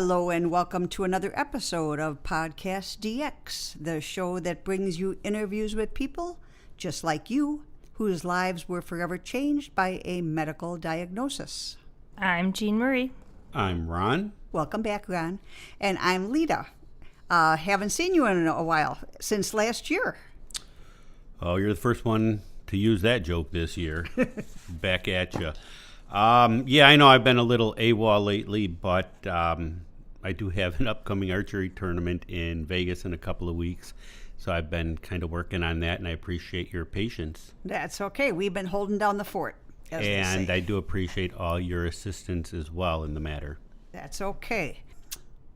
Hello and welcome to another episode of PodcastDX, the show that brings you interviews with people just like you, whose lives were forever changed by a medical diagnosis. I'm Jean Marie. I'm Ron. Welcome back, Ron. And I'm Lita. Haven't seen you in a while, since last year. Oh, you're the first one to use that joke this year. Back at you. Yeah, I know I've been a little AWOL lately, but I do have an upcoming archery tournament in Vegas in a couple of weeks. So I've been kind of working on that, and I appreciate your patience. That's okay. We've been holding down the fort, as they say. And I do appreciate all your assistance as well in the matter. That's okay.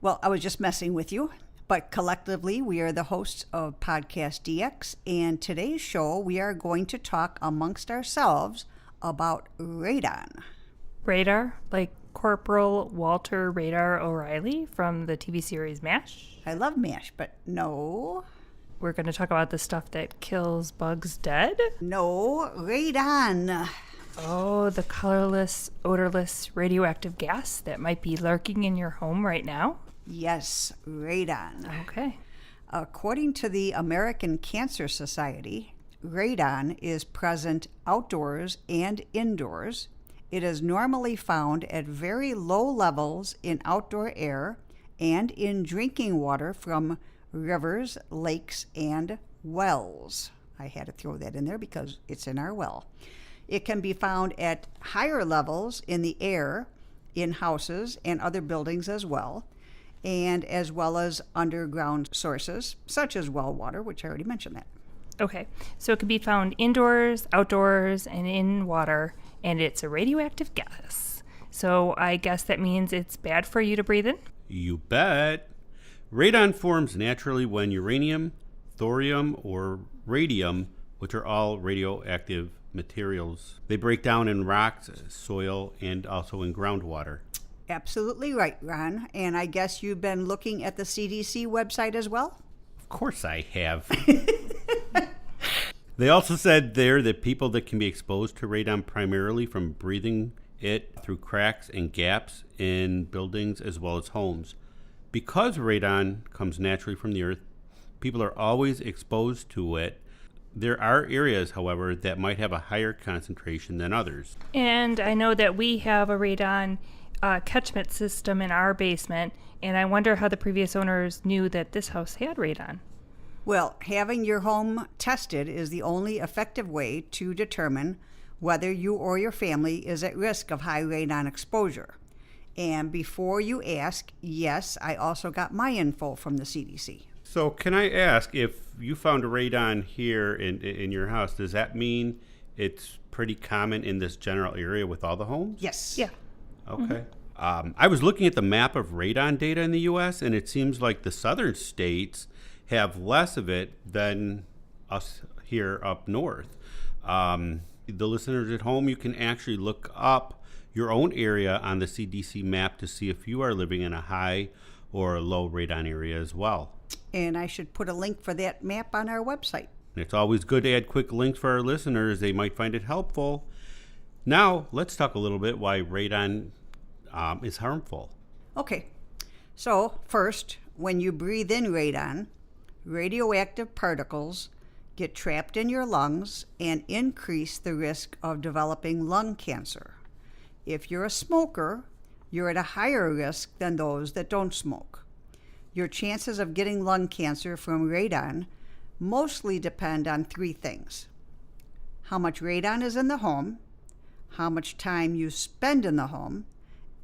Well, I was just messing with you, but collectively we are the hosts of PodcastDX, and today's show we are going to talk amongst ourselves about radon. Radar, like Corporal Walter Radar O'Reilly from the TV series MASH. I love MASH, but no. We're going to talk about the stuff that kills bugs dead. No, radon. Oh, the colorless, odorless radioactive gas that might be lurking in your home right now. Yes, radon. Okay. According to the American Cancer Society, radon is present outdoors and indoors. It is normally found at very low levels in outdoor air and in drinking water from rivers, lakes, and wells. I had to throw that in there because it's in our well. It can be found at higher levels in the air, in houses and other buildings as well as underground sources, such as well water, which I already mentioned that. Okay, so it can be found indoors, outdoors, and in water, and it's a radioactive gas. So I guess that means it's bad for you to breathe in? You bet. Radon forms naturally when uranium, thorium, or radium, which are all radioactive materials, they break down in rocks, soil, and also in groundwater. Absolutely right, Ron. And I guess you've been looking at the CDC website as well? Of course I have. They also said there that people that can be exposed to radon primarily from breathing it through cracks and gaps in buildings as well as homes. Because radon comes naturally from the earth, people are always exposed to it. There are areas, however, that might have a higher concentration than others. And I know that we have a radon catchment system in our basement, and I wonder how the previous owners knew that this house had radon. Well, having your home tested is the only effective way to determine whether you or your family is at risk of high radon exposure. And before you ask, yes, I also got my info from the CDC. So can I ask, if you found radon here in your house, does that mean it's pretty common in this general area with all the homes? Yes. Yeah. Okay. I was looking at the map of radon data in the U.S., and it seems like the southern states have less of it than us here up north. The listeners at home, you can actually look up your own area on the CDC map to see if you are living in a high or a low radon area as well. And I should put a link for that map on our website. And it's always good to add quick links for our listeners. They might find it helpful. Now, let's talk a little bit why radon is harmful. Okay. So, first, when you breathe in radon, radioactive particles get trapped in your lungs and increase the risk of developing lung cancer. If you're a smoker, you're at a higher risk than those that don't smoke. Your chances of getting lung cancer from radon mostly depend on three things: how much radon is in the home, how much time you spend in the home,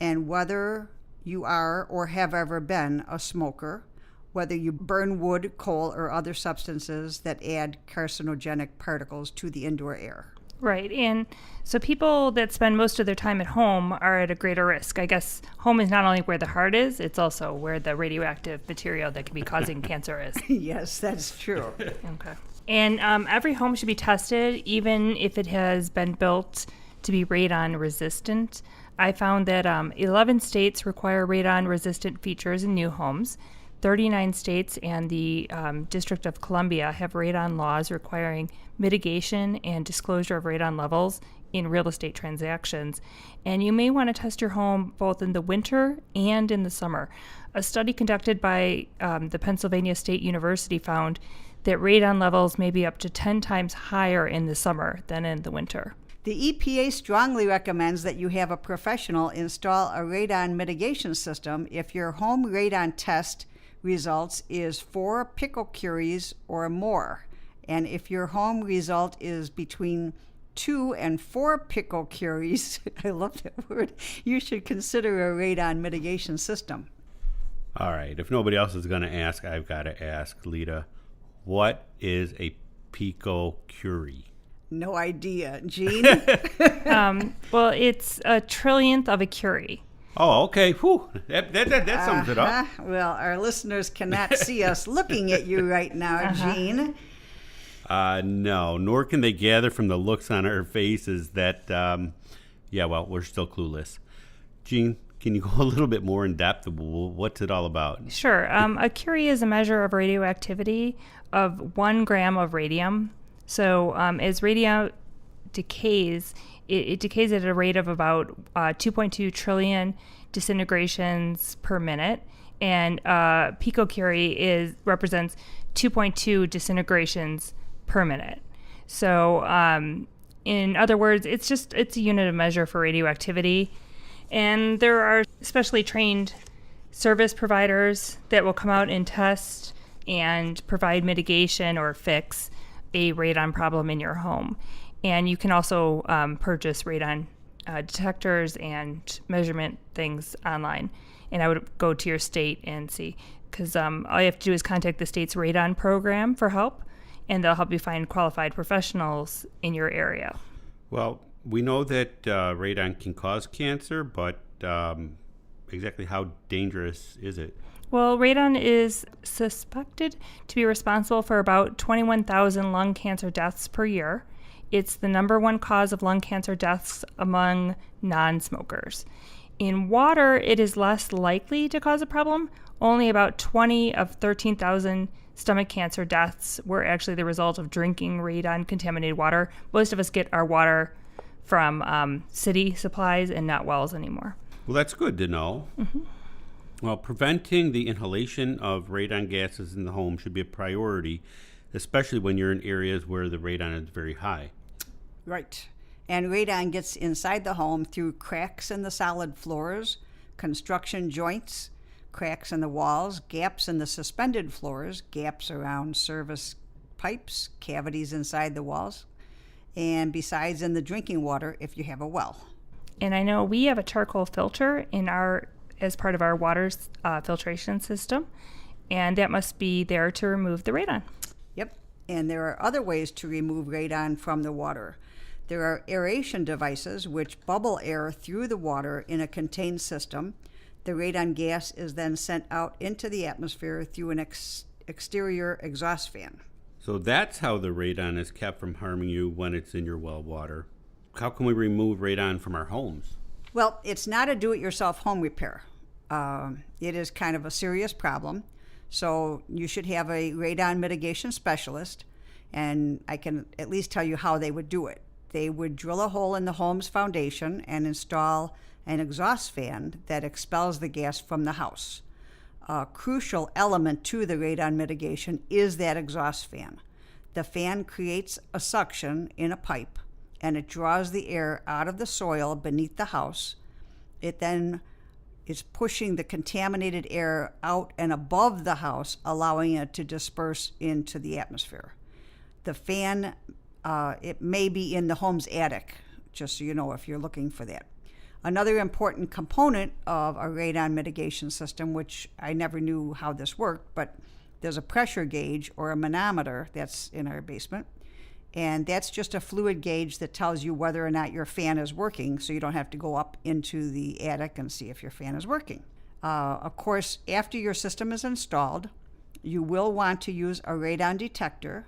and whether you are or have ever been a smoker, whether you burn wood, coal, or other substances that add carcinogenic particles to the indoor air. Right. And so people that spend most of their time at home are at a greater risk. I guess home is not only where the heart is, it's also where the radioactive material that could be causing cancer is. Yes, that's true. Okay. And every home should be tested, even if it has been built to be radon resistant. I found that 11 states require radon resistant features in new homes. 39 states and the District of Columbia have radon laws requiring mitigation and disclosure of radon levels in real estate transactions. And you may want to test your home both in the winter and in the summer. A study conducted by the Pennsylvania State University found that radon levels may be up to 10 times higher in the summer than in the winter. The EPA strongly recommends that you have a professional install a radon mitigation system if your home radon test results is 4 picocuries or more. And if your home result is between 2 and 4 picocuries, I love that word, you should consider a radon mitigation system. All right. If nobody else is going to ask, I've got to ask, Lita, what is a picocurie? No idea. Gene? Well, it's a trillionth of a curie. Oh, okay. Whew. That sums it up. Well, our listeners cannot see us looking at you right now, Gene. No, nor can they gather from the looks on our faces that, we're still clueless. Gene, can you go a little bit more in depth? What's it all about? Sure. A curie is a measure of radioactivity of 1 gram of radium. So as radium decays, it decays at a rate of about 2.2 trillion disintegrations per minute. And picocurie represents 2.2 disintegrations per minute. So in other words, it's a unit of measure for radioactivity. And there are specially trained service providers that will come out and test and provide mitigation or fix a radon problem in your home. And you can also purchase radon detectors and measurement things online. And I would go to your state and see, because all you have to do is contact the state's radon program for help, and they'll help you find qualified professionals in your area. Well, we know that radon can cause cancer, but exactly how dangerous is it? Well, radon is suspected to be responsible for about 21,000 lung cancer deaths per year. It's the number 1 cause of lung cancer deaths among non-smokers. In water, it is less likely to cause a problem. Only about 20 of 13,000 stomach cancer deaths were actually the result of drinking radon-contaminated water. Most of us get our water from city supplies and not wells anymore. Well, that's good to know. Mm-hmm. Well, preventing the inhalation of radon gases in the home should be a priority, especially when you're in areas where the radon is very high. Right. And radon gets inside the home through cracks in the solid floors, construction joints, cracks in the walls, gaps in the suspended floors, gaps around service pipes, cavities inside the walls, and besides in the drinking water if you have a well. And I know we have a charcoal filter as part of our water filtration system, and that must be there to remove the radon. Yep. And there are other ways to remove radon from the water. There are aeration devices which bubble air through the water in a contained system. The radon gas is then sent out into the atmosphere through an exterior exhaust fan. So that's how the radon is kept from harming you when it's in your well water. How can we remove radon from our homes? Well, it's not a do-it-yourself home repair. It is kind of a serious problem. So you should have a radon mitigation specialist, and I can at least tell you how they would do it. They would drill a hole in the home's foundation and install an exhaust fan that expels the gas from the house. A crucial element to the radon mitigation is that exhaust fan. The fan creates a suction in a pipe, and it draws the air out of the soil beneath the house. It then is pushing the contaminated air out and above the house, allowing it to disperse into the atmosphere. The fan, it may be in the home's attic, just so you know if you're looking for that. Another important component of a radon mitigation system, which I never knew how this worked, but there's a pressure gauge or a manometer that's in our basement. And that's just a fluid gauge that tells you whether or not your fan is working, so you don't have to go up into the attic and see if your fan is working. Of course, after your system is installed, you will want to use a radon detector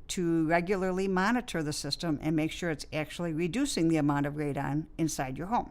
to regularly monitor the system and make sure it's actually reducing the amount of radon inside your home.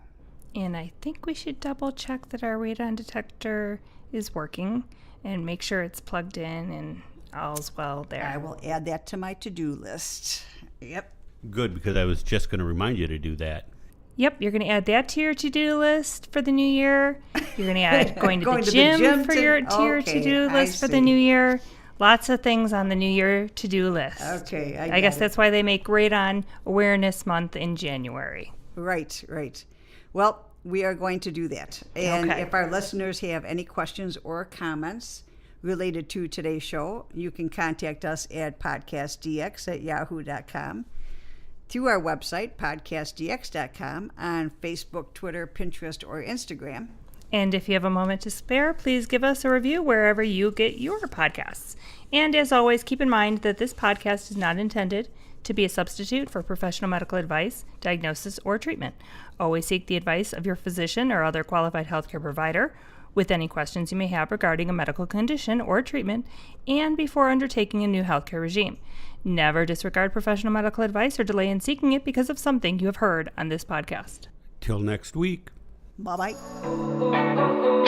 And I think we should double check that our radon detector is working and make sure it's plugged in and all's well there. I will add that to my to-do list. Yep. Good, because I was just going to remind you to do that. Yep, you're going to add that to your to-do list for the new year. You're going to add going to the gym for your to-do list for the new year. Lots of things on the new year to-do list. Okay, I guess that's why they make Radon Awareness Month in January. Right. Well, we are going to do that. And if our listeners have any questions or comments related to today's show, you can contact us at PodcastDX@yahoo.com, through our website, PodcastDX.com, on Facebook, Twitter, Pinterest, or Instagram. And if you have a moment to spare, please give us a review wherever you get your podcasts. And as always, keep in mind that this podcast is not intended to be a substitute for professional medical advice, diagnosis, or treatment. Always seek the advice of your physician or other qualified healthcare provider with any questions you may have regarding a medical condition or treatment, and before undertaking a new healthcare regime. Never disregard professional medical advice or delay in seeking it because of something you have heard on this podcast. Till next week. Bye-bye.